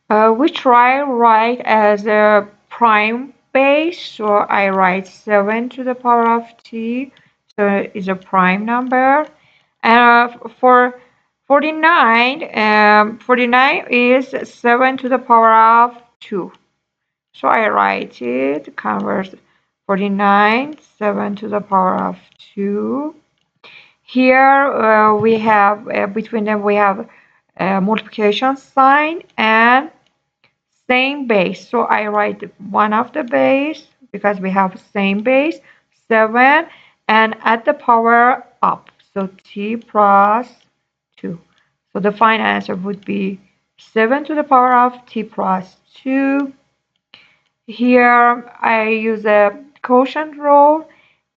We try write as a prime base, so I write 7 to the power of t, so it's a prime number. And for 49, 49 is 7 to the power of 2. So I write it, convert 49, 7 to the power of 2. Here we have, between them we have multiplication sign and same base. So I write one of the base because we have same base, 7, and add the power up. So t plus 2. So the final answer would be 7 to the power of t plus 2. Here I use a quotient rule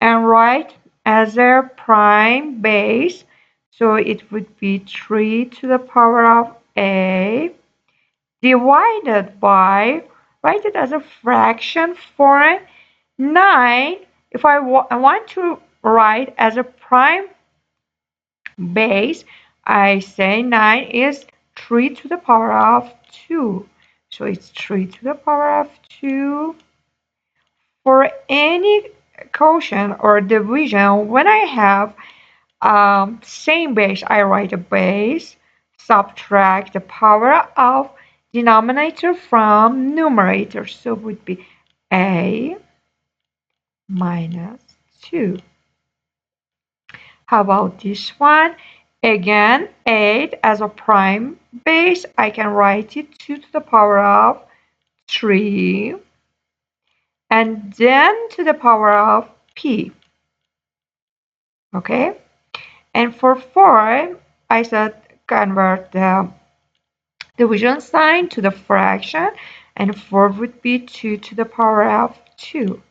and write as a prime base. So it would be 3 to the power of a divided by, write it as a fraction for 9. If I want to write as a prime base, I say 9 is 3 to the power of 2. So it's 3 to the power of 2. For any quotient or division, when I have same base, I write a base, subtract the power of denominator from numerator. So it would be a minus 2. How about this one? Again, 8 as a prime base, I can write it 2 to the power of 3 and then to the power of p. Okay? And for 4, I said convert the division sign to the fraction, and 4 would be 2 to the power of 2.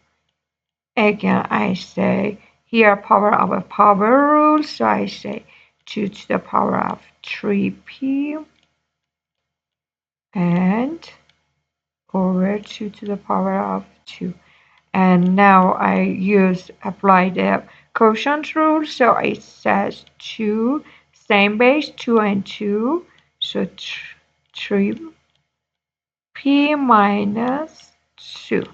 Again, I say here power of a power rule, so I say 2 to the power of 3p and over 2 to the power of 2. And now I apply the quotient rule, so it says 2, same base, 2 and 2, so 3p minus 2.